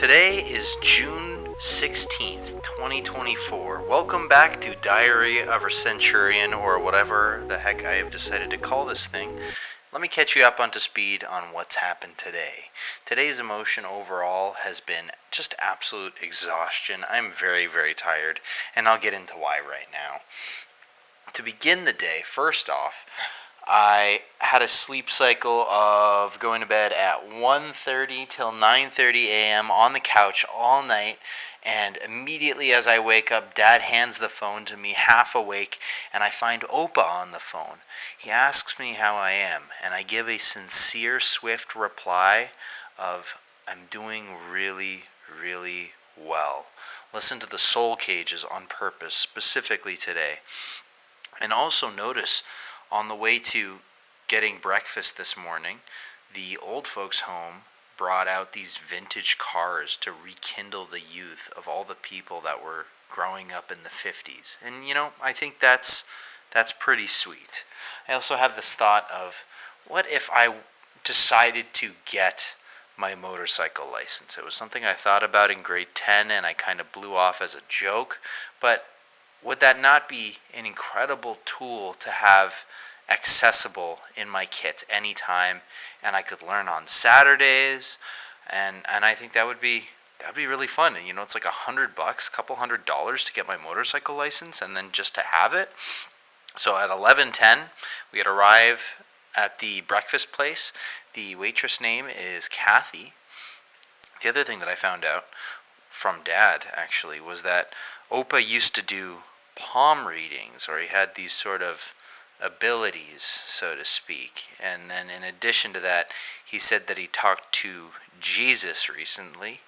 Today is June 16th, 2024. Welcome back to Diary of a Centurion, or whatever the heck I have decided to call this thing. Let me catch you up onto speed on what's happened today. Today's emotion overall has been just absolute exhaustion. I'm very, very tired, and I'll get into why right now. To begin the day, first off, I had a sleep cycle of going to bed at 1:30 till 9:30 a.m. on the couch all night, and immediately as I wake up, Dad hands the phone to me half awake, and I find Opa on the phone. He asks me how I am, and I give a sincere, swift reply of, I'm doing really, really well. Listen to the soul cages on purpose, specifically today. And also notice, on the way to getting breakfast this morning, the old folks' home brought out these vintage cars to rekindle the youth of all the people that were growing up in the 50s. And, I think that's pretty sweet. I also have this thought of, what if I decided to get my motorcycle license? It was something I thought about in grade 10, and I kind of blew off as a joke, but would that not be an incredible tool to have accessible in my kit anytime, and I could learn on Saturdays, and I think that'd be really fun. And it's like $100, couple $100 to get my motorcycle license, and then just to have it. So at 11:10, we had arrived at the breakfast place. The waitress name is Kathy. The other thing that I found out from Dad actually was that Opa used to do palm readings, or he had these sort of abilities, so to speak. And then in addition to that, he said that he talked to Jesus recently,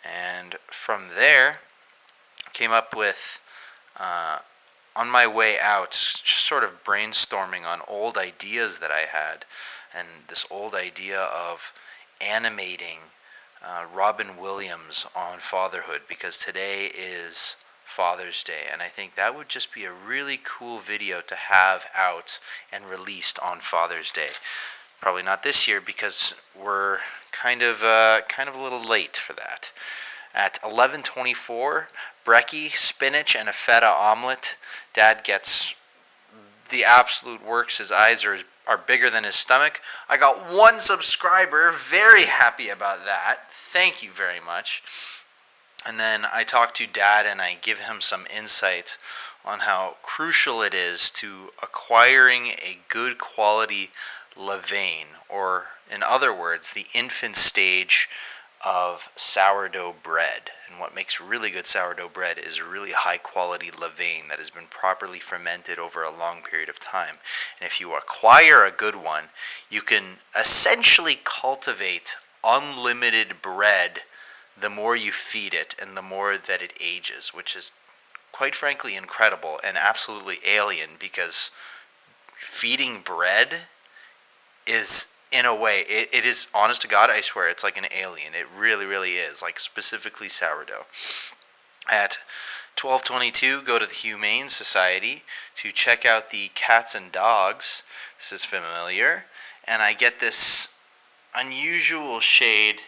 and from there came up with, on my way out, just sort of brainstorming on old ideas that I had, and this old idea of animating Robin Williams on fatherhood, because today is Father's Day, and I think that would just be a really cool video to have out and released on Father's Day. Probably not this year, because we're kind of a little late for that. At 11:24, brekkie, spinach, and a feta omelet. Dad gets the absolute works. His eyes are bigger than his stomach. I got 1 subscriber. Very happy about that. Thank you very much. And then I talk to Dad, and I give him some insight on how crucial it is to acquiring a good quality levain, or in other words, the infant stage of sourdough bread. And what makes really good sourdough bread is really high quality levain that has been properly fermented over a long period of time. And if you acquire a good one, you can essentially cultivate unlimited bread the more you feed it and the more that it ages, which is quite frankly incredible and absolutely alien, because feeding bread is, in a way, it is, honest to God, I swear, it's like an alien. It really, really is, like specifically sourdough. At 12:22, go to the Humane Society to check out the cats and dogs. This is familiar. And I get this unusual shade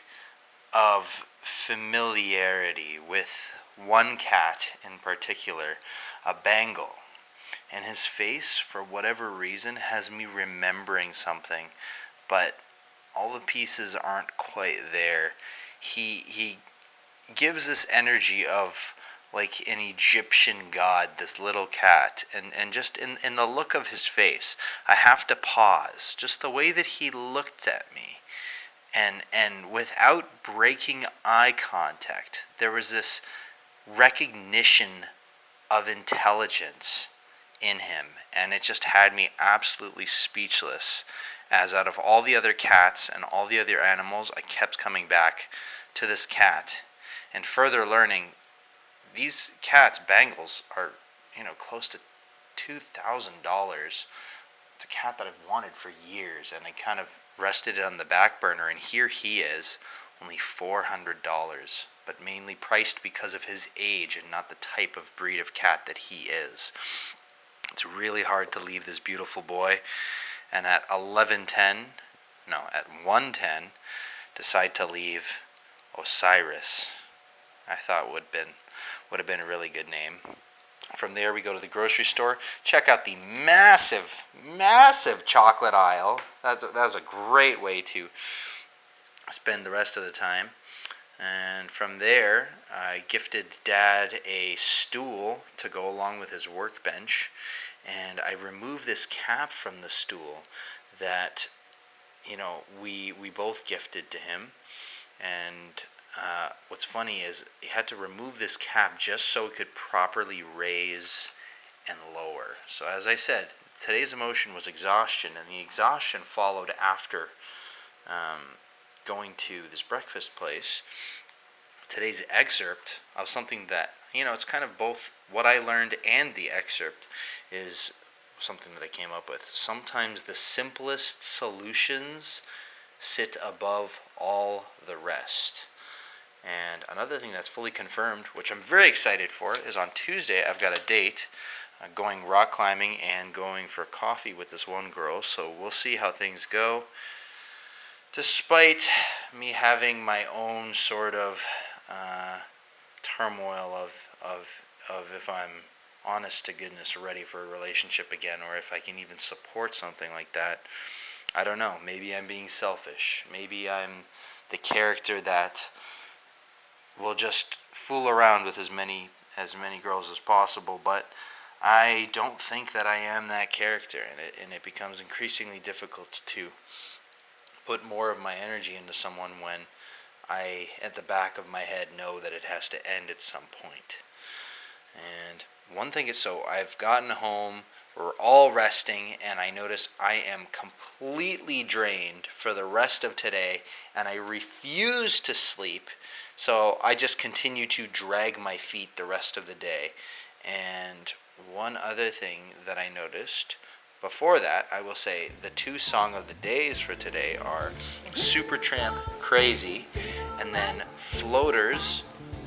of familiarity with one cat in particular, a Bengal. And his face, for whatever reason, has me remembering something, but all the pieces aren't quite there. He gives this energy of like an Egyptian god, this little cat, and just in the look of his face, I have to pause. Just the way that he looked at me, and without breaking eye contact, there was this recognition of intelligence in him, and it just had me absolutely speechless, as out of all the other cats and all the other animals, I kept coming back to this cat, and further learning these cats, Bengals, are close to $2,000. It's a cat that I've wanted for years, and I kind of rested it on the back burner, and here he is, only $400, but mainly priced because of his age and not the type of breed of cat that he is. It's really hard to leave this beautiful boy, and at 1:10, decide to leave Osiris, I thought would have been a really good name. From there, we go to the grocery store. Check out the massive, massive chocolate aisle. That was a great way to spend the rest of the time. And from there, I gifted Dad a stool to go along with his workbench. And I removed this cap from the stool that, we both gifted to him. And what's funny is he had to remove this cap just so it could properly raise and lower. So as I said, today's emotion was exhaustion, and the exhaustion followed after going to this breakfast place. Today's excerpt of something that, it's kind of both what I learned and the excerpt is something that I came up with. Sometimes the simplest solutions sit above all the rest. And another thing that's fully confirmed, which I'm very excited for, is on Tuesday I've got a date going rock climbing and going for coffee with this one girl. So we'll see how things go. Despite me having my own sort of turmoil of if I'm honest to goodness ready for a relationship again, or if I can even support something like that. I don't know. Maybe I'm being selfish. Maybe I'm the character that will just fool around with as many girls as possible, but I don't think that I am that character, and it becomes increasingly difficult to put more of my energy into someone when I, at the back of my head, know that it has to end at some point. And one thing is, so I've gotten home, we're all resting, and I notice I am completely drained for the rest of today, and I refuse to sleep, so I just continue to drag my feet the rest of the day. And one other thing that I noticed before that, I will say the two song of the days for today are Supertramp Crazy, and then Floaters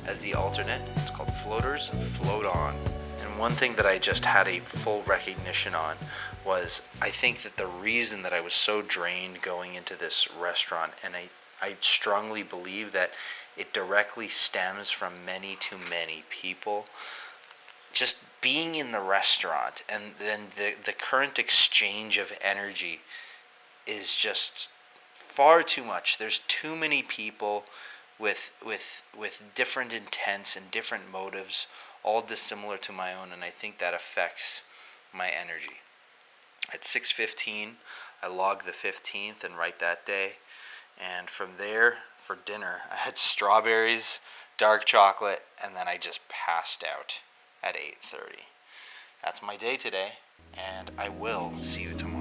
as the alternate. It's called Floaters Float On. And one thing that I just had a full recognition on was I think that the reason that I was so drained going into this restaurant, and I strongly believe that it directly stems from many too many people just being in the restaurant, and then the current exchange of energy is just far too much. There's too many people with different intents and different motives, all dissimilar to my own, and I think that affects my energy. At 6:15, I log the 15th and write that day, and from there, for dinner, I had strawberries, dark chocolate, and then I just passed out at 8:30. That's my day today, and I will see you tomorrow.